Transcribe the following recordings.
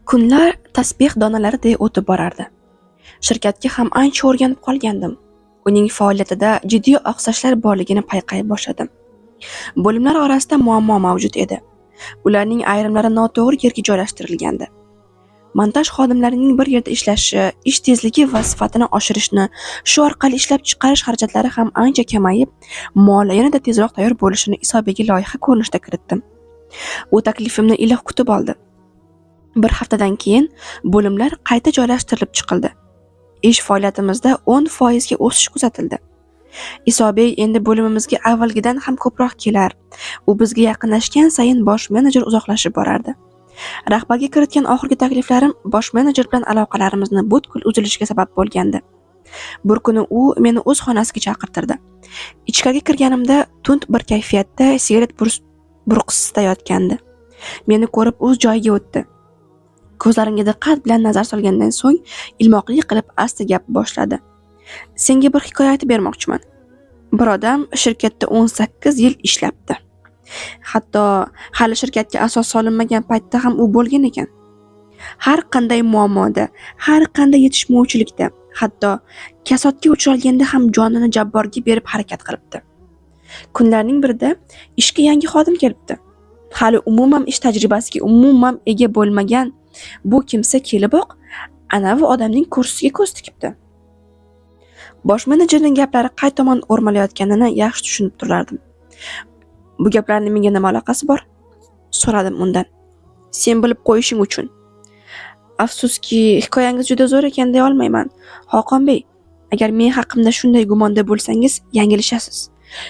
Kunlar tasbeh donalariday o'tib borardi. Shirkatga ham ancha o'rganib qolgandim. Uning faoliyatida jiddiy oqsashlar borligini payqay boshladim. Bo'limlar orasida muammo mavjud edi. Ularning ayrimlari noto'g'ri yerga joylashtirilgandi. Montaj xodimlarining bir yerda ishlashi, ish tezligi va sifatini oshirishni, shu orqali ishlab chiqarish xarajatlari ham ancha kamayib, mol yanada tezroq tayyor bo'lishini hisobiga loyiha ko'rinishida kiritdim. U taklifimni iliq kutib oldi. Bir haftadan keyin bo'limlar qayta joylashtirilib chiqildi. Ish faoliyatimizda 10% ga o'sish kuzatildi. Isobey endi bo'limimizga avvalgidan ham ko'proq kelar. U bizga yaqinlashgan sayin bosh menejer uzoqlashib borardi. Rahbarga kiritgan oxirgi takliflarim bosh menejer bilan aloqalarimizni butkul uzilishiga sabab bo'lgandi. Bir kuni u meni o'z xonasiga chaqirtirdi. Ichkariga kirganimda tund bir kayfiyatda sigaret burqsisida yotgandi. Meni ko'rib o'z joyiga o'tdi. Ko'zlarimga diqqat bilan nazar solgandan so'ng ilmoqli qilib asta gap boshladi. Senga bir hikoya aytib bermoqchiman. Bir odam shirkatda 18 yil ishlabdi. Hatto hali shirkatga asos solinmagan paytda ham u bo'lgan ekan. Har qanday muammoda, har qanday yetishmovchilikda, hatto kasodga uchralganda ham jonini jabborga berib harakat qilibdi. Kunlarning birida ishga yangi xodim kelibdi. Hali umuman ish tajribasiga umuman ega bo'lmagan bu kimsa keliboq anavi odamning kursiga ko'z tikibdi. Bosh menejerning gaplari qay tomon o'rmalayotganini yaxshi tushunib turardim. Bu gaplarning menga nima aloqasi bor? So'radim undan. Sen bilib qo'yishing uchun. Afsuski, hikoyangiz juda zo'r ekan deya olmayman. Xoqonbey, agar men haqimda shunday gumonda bo'lsangiz, yanglishasiz.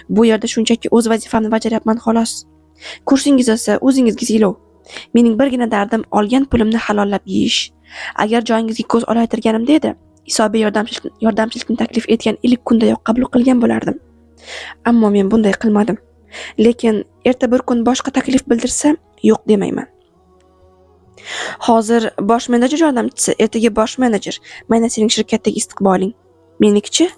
Bu yerda shunchaki o'z vazifamni bajaryapman xolos. Kursingiz esa o'zingizga ziylov. Mening birgina dardim olgan pulimni halollab yeyish. Agar joyingizga ko'z olaytirganimda edi, Isobey yordamchilikni taklif etgan ilk kundayoq qabul qilgan bo'lardim. Ammo men bunday qilmadim. Lekin erta bir kun boshqa taklif bildirsa, yo'q demayman. Hozir bosh menejer yordamchisi, ertaga bosh menejer. Mana sening shirkatdagi istiqboling. Menikichi?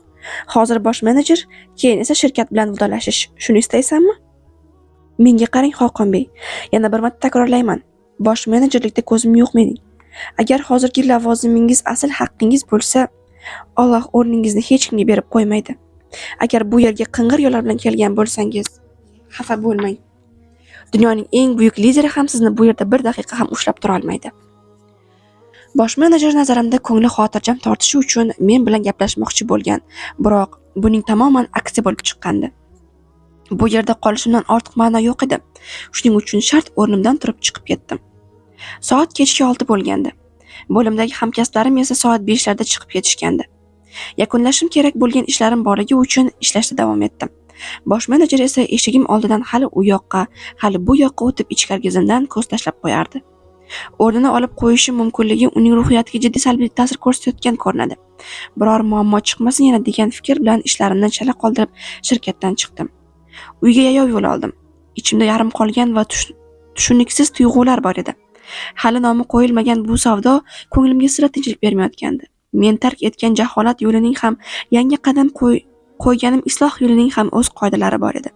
Hozir bosh menejer, keyin esa shirkat bilan vidolashish. Shuni istaysanmi? Menga qarang Xoqonbey, yana bir marta takrorlayman. Bosh menejerlikda ko'zim yo'q mening. Agar hozirgi lavozimingiz asl haqqingiz bo'lsa, Alloh o'rningizni hech kimga berib qo'ymaydi. Agar bu yerga qing'ir yo'llar bilan kelgan bo'lsangiz, xafa bo'lmang. Dunyoning eng buyuk lideri ham sizni bu yerda bir daqiqa ham ushlab tura olmaydi. Bosh menejer nazarimda ko'ngli xotirjam tortishi uchun men bilan gaplashmoqchi bo'lgan, biroq buning tamoman aksi bo'lib chiqqandi. Bu yerda qolishimdan ortiq ma'no yo'q edi. Shuning uchun shart o'rnimdan turib chiqib ketdim. Soat kechki 6 bo'lgandi. Bo'limdagi hamkasblarim esa soat 5 larda chiqib ketishgandi. Yakunlashim kerak bo'lgan ishlarim borligi uchun ishlashda davom etdim. Bosh menejer esa eshigim oldidan hali u yoqqa, hali bu yoqqa o'tib ichkariga zimdan ko'z tashlab qo'yardi. O'rnini olib qo'yishi mumkinligi uning ruhiyatiga jiddiy salbiy ta'sir ko'rsatayotgan ko'rinadi. Biror muammo chiqmasin yana degan fikr bilan ishlarimdan chala qoldirib shirkatdan chiqdim. Uyga yayov yo'l oldim. Ichimda yarim qolgan va tushuniksiz tuyg'ular bor edi. Hali nomi qo'yilmagan bu savdo ko'nglimga sira tinchlik bermayotgandi. Men tark etgan jaholat yo'lining ham, yangi qadam qo'yganim isloh yo'lining ham o'z qoidalari bor edi.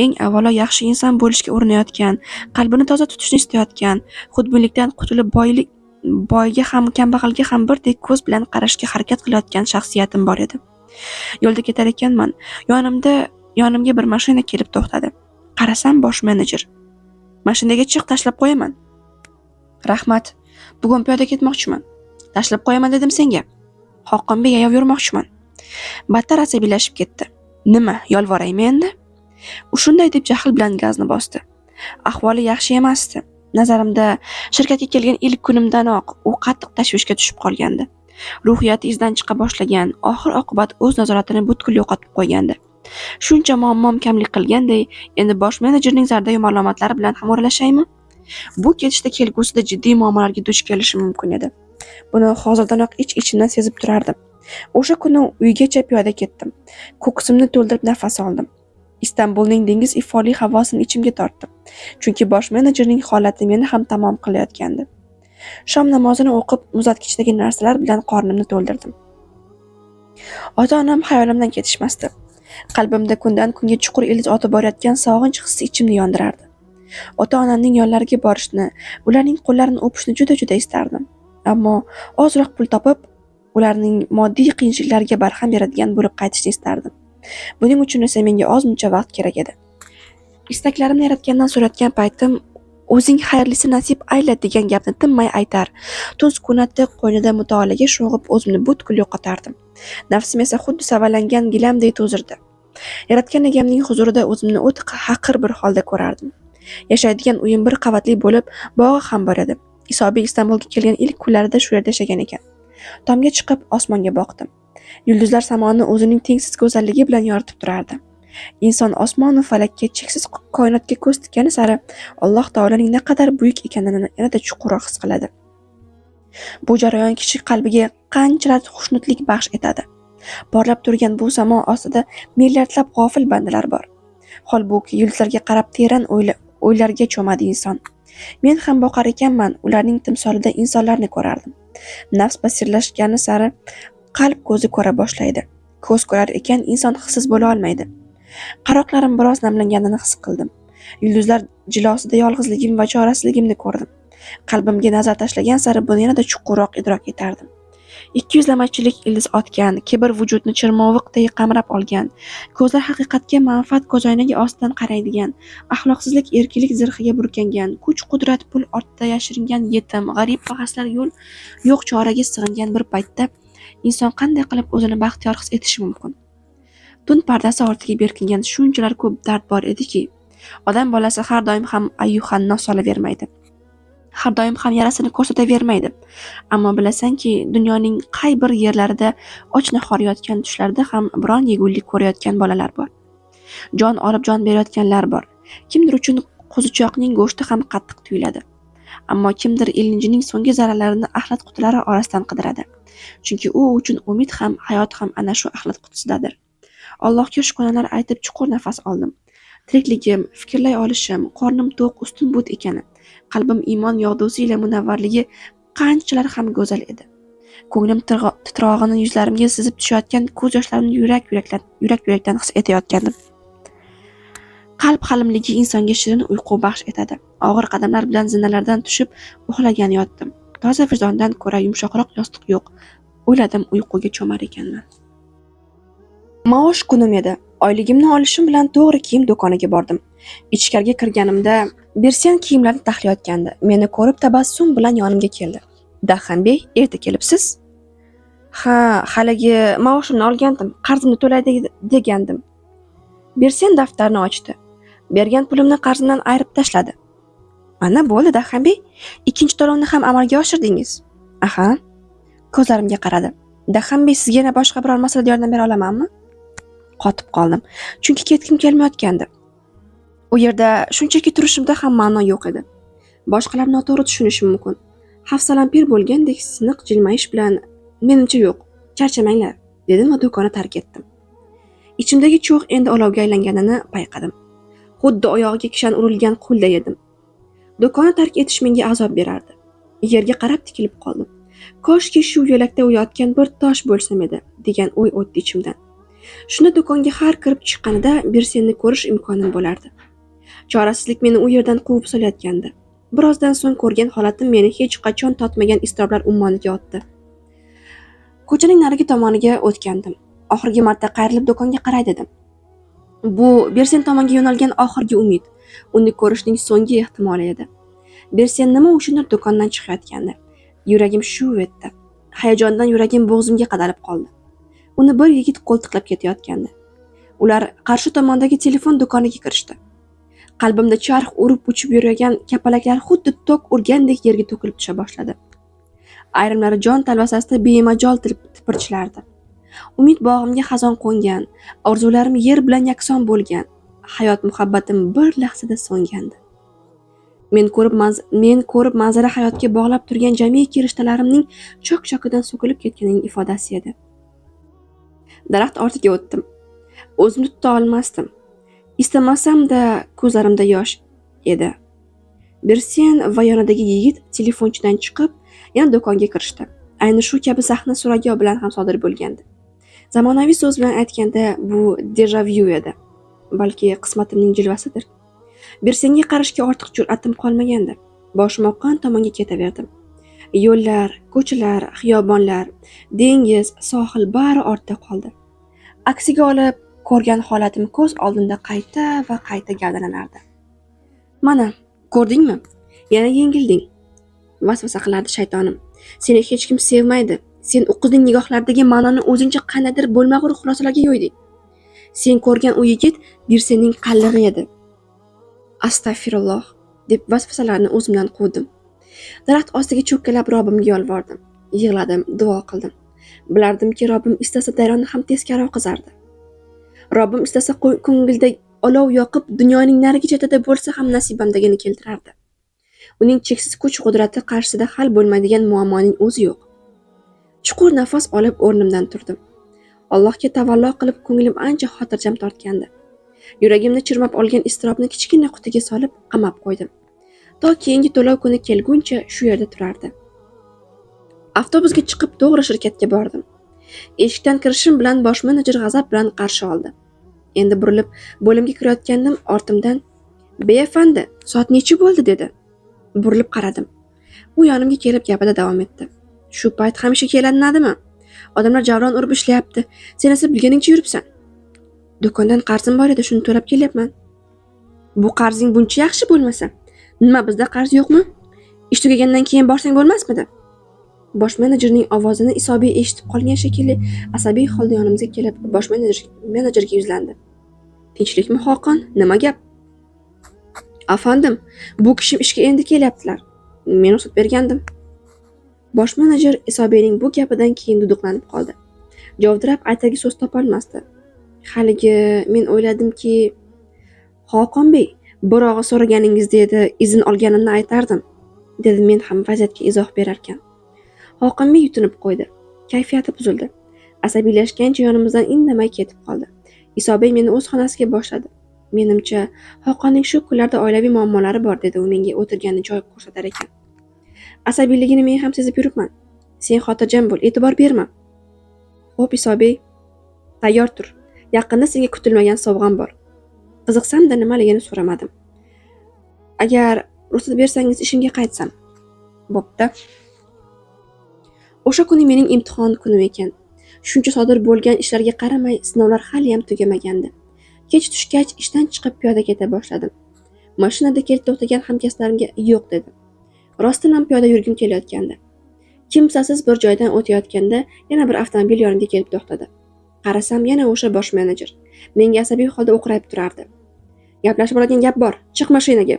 Eng avvalo yaxshi inson bo'lishga urinayotgan, qalbini toza tutishni istayotgan, xudbinlikdan qutulib boyga ham kambag'alga ham birdek ko'z bilan qarashga harakat qilayotgan shaxsiyatim bor edi. Yo'lda ketar ekanman, yonimga bir mashina kelib to'xtadi. Qarasam bosh menejer. Mashinaga chiq, tashlab qo'yaman. Rahmat, bugun piyoda ketmoqchiman. Tashlab qo'yaman dedim senga. Xoqonbek yayov yurmoqchiman. Battar asabiylashib ketdi. Nima, yolvoraymi endi? U shunday deb jahl bilan gazni bosdi. Ahvoli yaxshi emasdi. Nazarimda, shirkatga kelgan ilk kunimdanoq u qattiq tashvishga tushib qolgandi. Ruhiyati izdan chiqa boshlagan, oxir-oqibat o'z nazoratini butkul yo'qotib qo'ygandi. Shuncha muammom kamlik qilganday, endi bosh menejerning zarda ma'lumotlari bilan ham o'ralashaymi? Bu ketishda kelgusida jiddiy muammolarga duch kelishi mumkin edi. Buni hozirdanoq ich-ichimdan sezib turardim. O'sha kuni uygacha piyoda ketdim. Ko'ksimni to'ldirib nafas oldim. Istanbulning dengiz ifoli havosini ichimga tortdim. Chunki bosh menejerning holati meni ham tamom qilayotgandi. Shom namozini o'qib, muzlatkichdagi narsalar bilan qornimni to'ldirdim. Ota-onam xayolimdan ketishmasdi. Qalbimda kundan kunga chuqur ildiz otib borayotgan sog'inch hissi ichimni yondirardi. Ota-onamning yonlariga borishni, ularning qo'llarini o'pishni juda istardim. Ammo ozroq pul topib, ularning moddiy qiyinchiliklariga barham beradigan bo'lib qaytishni istardim. Buning uchun esa menga ozmuncha vaqt kerak edi. Istaklarimni Yaratgandan so'rayotgan paytim o'zing xayrlisi nasib ayla degan gapni tinmay aytar, tun sukunati qo'ynida mutolaaga sho'ng'ib o'zimni butkul yo'qotardim. Nafsim esa xuddi savalangan gilamdek to'zirdi. Yaratgan egamning huzurida o'zimni o'ta haqir bir holda ko'rardim. Yashaydigan uyim bir qavatli bo'lib, bog'i ham bor edi. Isobek Istanbulga kelgan ilk kunlarida shu yerda yashagan ekan. Tomga chiqib osmonga boqdim. Yulduzlar samoni o'zining tengsiz go'zalligi bilan yoritib turardi. Inson osmon va falakka, cheksiz koinotga ko'z tikkani sari Alloh taolaning naqadar buyuk ekanini yanada chuqurroq his qiladi. Bu jarayon kishi qalbiga qanchalar xushnudlik baxsh etadi. Porlab turgan bu samo ostida milliardlab g'ofil bandalar bor. Holbuki yulduzlarga qarab teran o'ylarga cho'madi inson. Men ham boqar ekanman, ularning timsolida insonlarni ko'rardim. Nafs basirlashgani sari qalb ko'zi ko'ra boshlaydi. Ko'z ko'rar ekan inson hissiz bo'la olmaydi. Qaroqlarim biroz namlanganini his qildim. Yulduzlar jilosida yolg'izligim va chorasizligimni ko'rdim. Qalbimga nazar tashlagan sari buni yanada chuqurroq idrok etardim. 200lamachilik ildiz otgan, kibr vujudni chirmoviqday qamrab olgan, ko'zlar haqiqatga manfaat ko'zoynagi ostidan qaraydigan, axloqsizlik erkilik zirhiga burkangan, kuch-qudrat pul ortida yashiringan yetim, g'arib va xaslar yo'q choraga sig'ingan bir paytda inson qanday qilib o'zini baxtiyor his etishi mumkin? Tun pardasi ortiga berkingan shunchalar ko'p dard bor ediki, odam bolasi har doim ham ayyuhanno solavermaydi. Har doim ham yarasini ko'rsatavermaydi. Ammo bilasanki, dunyoning qay bir yerlarida och-nahor yotgan tushlarda ham biron yegulik ko'rayotgan bolalar bor. Jon olib jon berayotganlar bor. Kimdir uchun qo'zichoqning go'shti ham qattiq tuyuladi. Ammo kimdir ilinjining so'nggi zarralarini axlat qutilari orasidan qidiradi. Chunki u uchun umid ham, hayot ham ana shu axlat qutisidadir. Allohga shukronalar aytib chuqur nafas oldim. Tirikligim, fikrlay olishim, qornim to'q, ustim but ekani, qalbim iymon yog'dusi ila munavvarligi qanchalar ham go'zal edi. Ko'nglim titrog'ini yuzlarimga sizib tushayotgan ko'z yoshlarimni yurak-yurakdan his etayotgandim. Qalb halimligi insonga shirin uyqu baxsh etadi. Og'ir qadamlar bilan zinalardan tushib uxlagan yotdim. Toza vijdondan ko'ra yumshoqroq yostiq yo'q. O'yladim, uyquga cho'mar ekanman. Maosh kunim edi. Oyligimni olishim bilan to'g'ri kiyim do'koniga bordim. Ichkariga kirganimda Bersian kiyimlarni taxlayotgandi. Meni ko'rib tabassum bilan yonimga keldi. Dahanbey, erta kelibsiz? Ha, haligi maoshimni olgandim, qarzimni to'lay degandim. Bersian daftarni ochdi. Bergan pulimni qarzimdan ayirib tashladi. Mana bo'ldi Dahanbey, ikkinchi to'lovni ham amalga oshirdingiz. Aha. Ko'zlarimga qaradi. Dahanbey, sizga yana boshqa biror masalada yordam bera olamanmi? Qotib qoldim, chunki ketkim kelmayotgandi. U yerda shunchaki turishimda ham ma'no yo'q edi. Boshqalar noto'g'ri tushunishi mumkin. Hafsalam pir bo'lgandek siniq jilmayish bilan menimcha yo'q, charchamanglar, dedim va do'konni tark etdim. Ichimdagi cho'g' endi olovga aylanganini payqadim. Xuddi oyog'iga kishan urilgan qulday edim. Do'konni tark etish menga azob berardi. Yerga qarab tikilib qoldim. Koshki shu yo'lakda uyatgan bir tosh bo'lsam edi, degan o'y o'tdi ichimdan. Shunda do'konga har kirib chiqqanida Bersenni ko'rish imkonim bo'lardi. Chorasizlik meni u yerdan quvib solayotgandi. Birozdan so'ng ko'rgan holatim meni hech qachon totmagan iztiroblar ummoniga otdi. Ko'chaning narigi tomoniga o'tgandim. Oxirgi marta qayrilib do'konga qaray dedim. Bu Bersen tomonga yo'nalgan oxirgi umid, uni ko'rishning so'nggi ehtimoli edi. Bersen nima uchundir do'kondan chiqayotgandi. Yuragim shuv etdi. Hayajondan yuragim bo'g'zimga qadalib qoldi. Uni bir yigit qo'ltiqlab ketayotgandi. Ular qarshi tomondagi telefon do'koniga kirishdi. Qalbimda charx urib uchib yurgan kapalaklar xuddi tok urgandek yerga to'kilib tusha boshladi. Ayrimlari jon talvasasida bemajol tipirchilardi. Umid bog'imga xazon qo'ngan, orzularim yer bilan yakson bo'lgan, hayot muhabbatim bir lahzada so'ngandi. Men ko'rib manzara hayotga bog'lab turgan jamiki rishtalarimning chok-chokidan so'kilib ketganining ifodasi edi. Daraxt ortiga o'tdim. O'zimni tuta olmasdim. Istamasam-da ko'zlarimda yosh edi. Bersen va yonidagi yigit telefonchidan chiqib, yana do'konga kirishdi. Ayni shu kabi sahna Surayyo bilan ham sodir bo'lgandi. Zamonaviy so'z bilan aytganda bu deja vu edi. Balki qismatimning jilvasidir. Bersenga qarashga ortiq jur'atim qolmagandi. Boshim oqqan tomonga ketaverdim. Yo'llar, ko'chalar, xiyobonlar, dengiz, sohil bari ortda qoldi. Aksiga olib, ko'rgan holatim ko'z oldimda qayta va qayta gavdalanardi. Mana, ko'rdingmi? Yana yengilding. Vasvasa qilardi shaytonim. Seni hech kim sevmaydi. Sen u qizning nigohlaridagi ma'noni o'zingcha qandaydir bo'lmag'ur xulosalarga yo'yding. Sen ko'rgan u yigit Birsenning qallig'i edi. Astag'firulloh deb vasvasalarni o'zimdan quvdim. Daraxt ostiga cho'kkalab Robbimga yolvordim. Yig'ladim, duo qildim. Bilardimki, Robbim istasa daryoni ham teskari oqizardi. Robbim istasa ko'ngilda olov yoqib, dunyoning narigi chetida bo'lsa ham nasibamdagini keltirardi. Uning cheksiz kuch-qudrati qarshisida hal bo'lmaydigan muammoning o'zi yo'q. Chuqur nafas olib o'rnimdan turdim. Allohga tavallo qilib ko'nglim ancha xotirjam tortgandi. Yuragimni chirmab olgan iztirobni kichkina qutiga solib qamab qo'ydim. To keyingi to'lov kuni kelguncha shu yerda turardi. Avtobusga chiqib to'g'ri shirkatga bordim. Eshikdan kirishim bilan bosh menejer g'azab bilan qarshi oldi. Endi burilib bo'limga kirayotgandim, ortimdan "Beyafandi, soat necha bo'ldi?" dedi. Burilib qaradim. U yonimga kelib gapida davom etdi. "Shu payt hamisha kelinadimi? Odamlar javron urib ishlayapti. Sen esa bilganingcha yuribsan. Do'kondan qarzim bor edi, shuni to'lab kelyapman." "Bu qarzing buncha yaxshi bo'lmasa, nima bizda qarz yo'qmi? Ish tugagandan keyin borsang bo'lmasmidi?" Bosh menejerning ovozini Isobiy eshitib qolgan shekilli asabiy holda yonimizga kelib, bosh menejerga yuzlandi. "Tinchlikmi, Xoqon? Nima gap?" "Afandim, bu kishim ishga endi kelyaptilar. Men ruxsat bergandim." Bosh menejer Isobiyning bu gapidan keyin duduqlanib qoldi. Javdirab aytagi so'z topolmasdi. Haligi men o'yladimki, "Xoqonbey, birog'i so'raganingizda edi, izn olganimni aytardim", dedi men ham vaziyatga izoh berarkan. Xoqonbey yutinib qo'ydi. Kayfiyati buzildi. Asabiylashgancha yonimizdan indamay ketib qoldi. Isobiy meni o'z xonasiga boshladi. Menimcha, Xoqonning shu kunlarda oilaviy muammolari bor, dedi u menga o'tirganni joy ko'rsatar ekan. Asabiyligini men ham sezib yuribman. Sen xotirjam bo'l, e'tibor berma. Xo'p Isobiy, tayyor tur. Yaqinda senga kutilmagan sovg'am bor. Qiziqsam-da nimaligini so'ramadim. Agar ruxsat bersangiz ishimga qaytsam. Bo'pti. O'sha kuni mening imtihon kunim ekan. Shuncha sodir bo'lgan ishlarga qaramay, sinovlar hali ham tugamagandi. Kech tushgach ishdan chiqib piyoda keta boshladim. Mashinada kelib to'xtagan hamkasblarimga yo'q dedim. Rostdan ham piyoda yurgim kelayotgandi. Kimsasiz bir joydan o'tayotganda yana bir avtomobil yonimga kelib to'xtadi. Qarasam yana o'sha bosh menejer. Menga asabiy holda o'qrayib turardi. "Gaplashib oladigan gap bor, chiq mashinaga."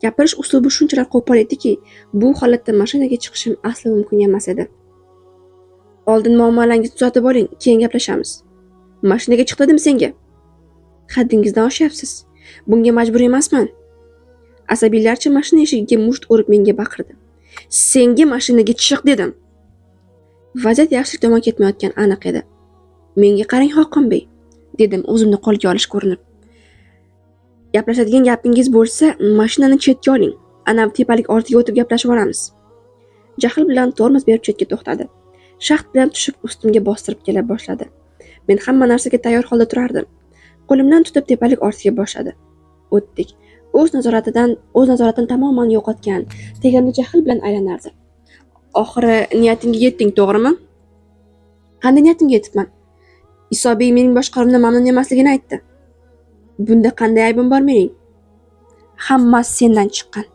Gapirish uslubi shunchalar qo'pol ediki, bu holatda mashinaga chiqishim aslo mumkin emas edi. "Oldin muammolangizni tuzatib oling, keyin gaplashamiz." "Mashinaga chiq dedim senga." "Haddingizdan oshyapsiz. Bunga majbur emasman." Asabiylarcha mashina eshigiga musht urib menga baqirdi. "Senga mashinaga chiq dedim." Vaziyat yaxshilik tomon ketmayotgan aniq edi. "Menga qarang Xoqonbey", dedim o'zimni qo'lga olish ko'rinib. "Gaplashadigan gapingiz bo'lsa, mashinani chetga oling. Ana tepalik ortiga o'tib gaplashib olamiz." Jahl bilan tormoz berib chetga to'xtadi. Shaxt bilan tushib ustimga bostirib kela boshladi. Men hamma narsaga tayyor holda turardim. Qo'limdan tutib tepalik ortiga boshladi. O'tdik. O'z nazoratini tamoman yo'qotgan, tegamda jahl bilan aylanardi. "Oxiri niyatingga yetding, to'g'rimi?" "Qanday niyatimga yetibman? Isobiy mening boshqaruvimdan mamnun emasligini aytdi." "Bunda qanday aybim bor mening?" "Hammasi sendan chiqqan.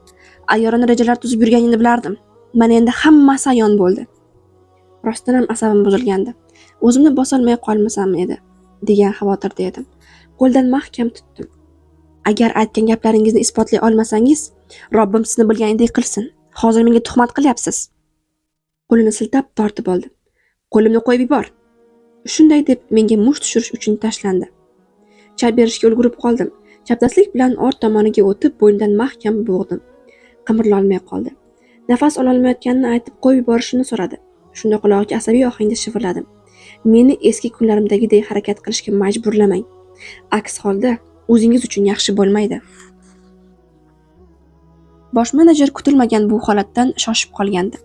Ayyorona rejalar tuzib yurganingni bilardim. Mana endi hammasi ayon bo'ldi." Rostdan ham asabim buzilgandi. O'zimni bosolmay qolmasam edi, degan xavotirda edim. Qo'ldan mahkam tutdim. "Agar aytgan gaplaringizni isbotlay olmasangiz, Robbim sizni bilganidek qilsin. Hozir menga tuhmat qilyapsiz." Qo'lini siltab tortib oldi. "Qo'limni qo'yib yubor." Shunday deb menga musht tushirish uchun tashlandi. Chap berishga ulgurib qoldim. Chapdastlik bilan ort tomoniga o'tib, bo'ynidan mahkam bo'g'dim. Qimirlolmay qoldi. Nafas ololmayotganini aytib qo'yib yuborishini so'radi. Shunda qulog'iga asabiy ohangda shivirladim. "Meni eski kunlarimdagidek harakat qilishga majburlamang. Aks holda o'zingiz uchun yaxshi bo'lmaydi." Bosh menejer kutilmagan bu holatdan shoshib qolgandi.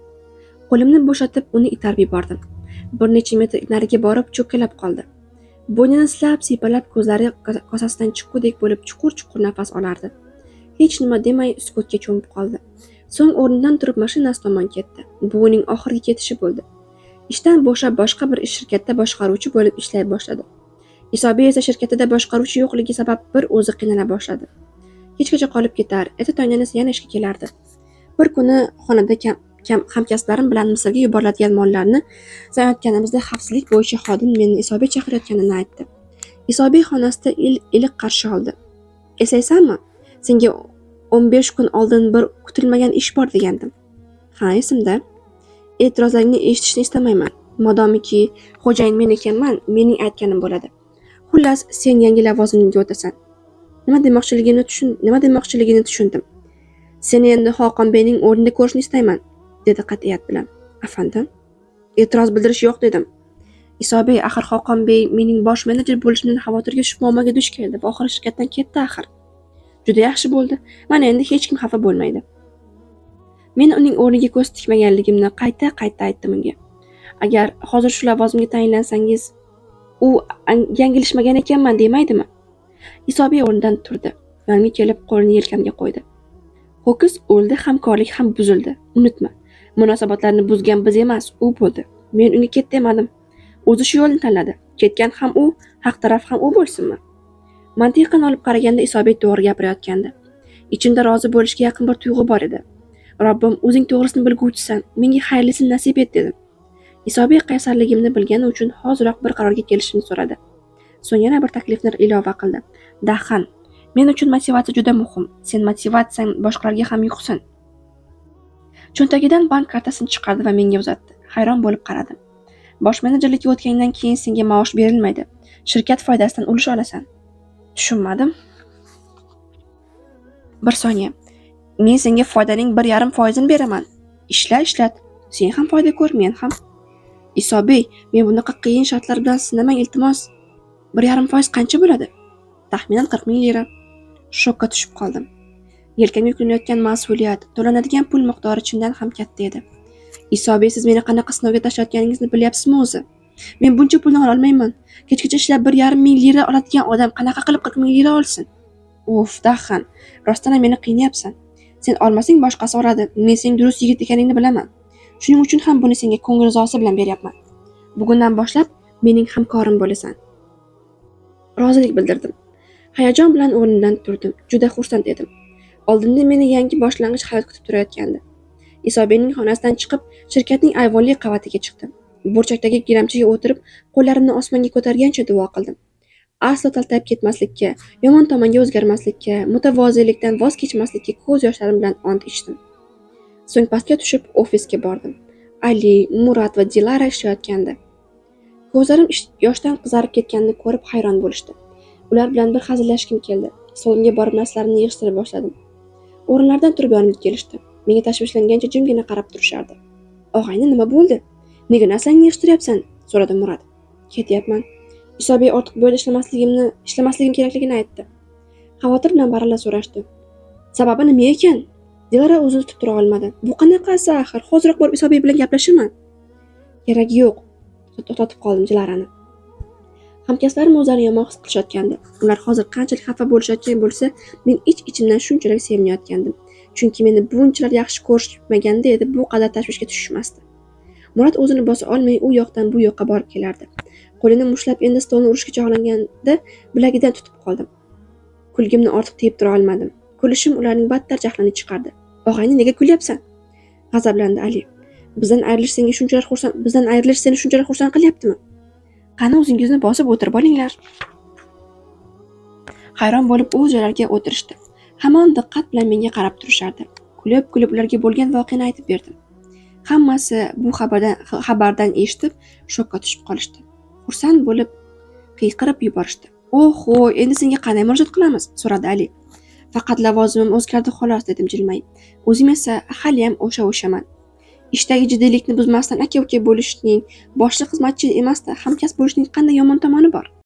Qo'limni bo'shatib uni itarib yubordim. Bir necha metr nariga borib cho'kkalab qoldi. Bo'ynini silab, siypalab, ko'zlari kosasidan chiqqudek bo'lib chuqur-chuqur nafas olardi. Hech nima demay sukutga cho'mib qoldi. So'ng o'rnidan turib mashinasi tomon ketdi. Bu uning oxirgi ketishi bo'ldi. Ishdan bo'shab boshqa bir shirkatda boshqaruvchi bo'lib ishlay boshladi. Isobe esa shirkatida boshqaruvchi yo'qligi sabab bir o'zi qiynala boshladi. Kechgacha qolib ketar, erta-tongdan esa yana ishga kelardi. Bir kuni xonada hamkasblarim bilan Misrga yuboriladigan mollarni sayayotganimizda xavfsizlik bo'yicha xodim meni Isobe chaqirayotganini aytdi. Isobe xonasida iliq qarshi oldi. Eslaysanmi? Senga 15 kun oldin bir kutilmagan ish bor degandim. Ha, esimda. E'tirozlaringni eshitishni istamayman. Modomiki xo'jayin men ekanman, mening aytganim bo'ladi. Xullas, sen yangi lavozimga o'tasan. Nima demoqchiligini tushundim. Seni endi Xoqonbeyning o'rnida ko'rishni istayman, dedi qat'iyat bilan. Afandim, e'tiroz bildirish yo'q dedim. Isobey, axir Xoqonbey mening bosh menejer bo'lishimdan xavotirga tushib muammoga duch keldi va oxiri shirkatdan ketdi axir. Juda yaxshi bo'ldi. Mana endi hech kim xafa bo'lmaydi. Men uning o'rniga ko'z tikmaganligimni qayta aytdim unga. Agar hozir shu lavozimga tayinlansangiz, u yanglishmagan ekanman demaydimi? Isobey o'rnidan turdi. Yonimga kelib qo'lini yelkamga qo'ydi. Ho'kiz o'ldi, hamkorlik ham buzildi. Unutma, munosabatlarni buzgan biz emas, u bo'ldi. Men unga ket demadim. O'zi shu yo'lni tanladi. Ketgan ham u, haq taraf ham u bo'lsinmi? Mantiqan olib qaraganda Isobey to'g'ri gapirayotgandi. Ichimda rozi bo'lishga yaqin bir tuyg'u bor edi. Robbim, o'zing to'g'risini bilguvchisan, menga xayrlisini nasib et dedim. Isobey qaysarligimni bilgani uchun hoziroq bir qarorga kelishimni so'radi. So'ng yana bir taklifni ilova qildi. Dahan, men uchun motivatsiya juda muhim. Sen motivatsiyang boshqalarga ham yuqsin. Cho'ntagidan bank kartasini chiqardi va menga uzatdi. Hayron bo'lib qaradim. Bosh menejerlikka o'tgandan keyin senga maosh berilmaydi. Shirkat foydasidan ulush olasan. Tushunmadim. Bir soniya. Men senga foydaning 1,5% beraman. Ishlat. Sen ham foyda ko'r, men ham. Isobey, men bunaqa qiyin shartlar bilan sinamang iltimos. 1,5% qancha bo'ladi? Taxminan 40 ming lira. Shokka tushib qoldim. Yelkamga yuklanayotgan mas'uliyat, to'lanadigan pul miqdori chindan ham katta edi. Isobey, siz meni qanaqa sinovga tashlayotganingizni bilyapsizmi o'zi? Men buncha pulni ola olmayman. Kechgacha ishlab 1,5 ming lira oladigan odam qanaqa qilib 40 ming lira olsin? Uf, Dahan, rostdan meni qiynayapsan. Sen olmasang boshqasi oladi. Men sening durust yigit ekaningni bilaman. Shuning uchun ham buni senga ko'ngil rizosi bilan beryapman. Bugundan boshlab mening hamkorim bo'lasan. Rozilik bildirdim. Hayajon bilan o'rnimdan turdim. Juda xursand edim. Oldinda meni yangi boshlang'ich hayot kutib turayotgandi. Isobeyning xonasidan chiqib, shirkatning ayvonli qavatiga chiqdim. Burchakdagi gilamchaga o'tirib, qo'llarimni osmonga ko'targancha duo qildim. Aslo taltayib ketmaslikka, yomon tomonga o'zgarmaslikka, mutavoziylikdan voz kechmaslikka ko'z yoshlarim bilan ont ichdim. So'ng pastga tushib ofisga bordim. Ali, Murat va Dilara ishlayotgandi. Ko'zlarim yoshdan qizarib ketganini ko'rib hayron bo'lishdi. Ular bilan bir hazillashkim keldi. So'limga borib narslarimni yig'ishtira boshladim. O'rinlardan turib yonimga kelishdi. Menga tashvishlangancha jimgina qarab turishardi. "Og'ayni, nima bo'ldi? Nega narslaringni yig'ishtiryapsan?" so'radi Murat. "Ketyapman." Isobey ortiq bu yerda ishlamasligim kerakligini aytdi. Xavotir bilan baralla so'rashdi. "Sababi nima ekan?" Dilara o'zini tutib tura olmadi. "Bu qanaqasi axir? Hoziroq borib Isobey bilan gaplashaman." "Kerak yo'q." To'xtatib qoldim Dilarani. Hamkasblarim o'zlarini yomon his qilishayotgandi. Ular hozir qanchalik xafa bo'lishayotgan bo'lsa, men ich-ichimdan shunchalik sevinayotgandim. Chunki meni bunchalar yaxshi ko'rishmaganda edi, bu qadar tashvishga tushmasdi. Murat o'zini bosa olmay u yoqdan bu yoqqa borib kelardi. Qo'lini mushlab endi stolni urishga chog'langanda bilagidan tutib qoldim. Kulgimni ortiq tiyib tura olmadim. Kulishim ularning battar jahlini chiqardi. "Og'ayni, nega kulyapsan?" g'azablandi Ali. Bizdan ayrilish seni shunchalar xursand qilyaptimi? Qani o'zingizni bosib o'tirib olinglar. Hayron bo'lib o'z joylariga o'tirishdi. Hamon diqqat bilan menga qarab turishardi. Kulib ularga bo'lgan voqeani aytib berdim. Hammasi bu xabardan eshitib shokka tushib qolishdi. Xursand bo'lib qiyqirib yuborishdi. "Oho, endi senga qanday murojaat qilamiz?" so'radi Ali. "Faqat lavozimim o'zgardi xolos", dedim jilmayib. O'zim esa hali ham o'shaman. Ishdagi jiddiylikni buzmasdan aka-uka bo'lishning, boshliq xizmatchi emasda hamkasb bo'lishning qanday yomon tomoni bor?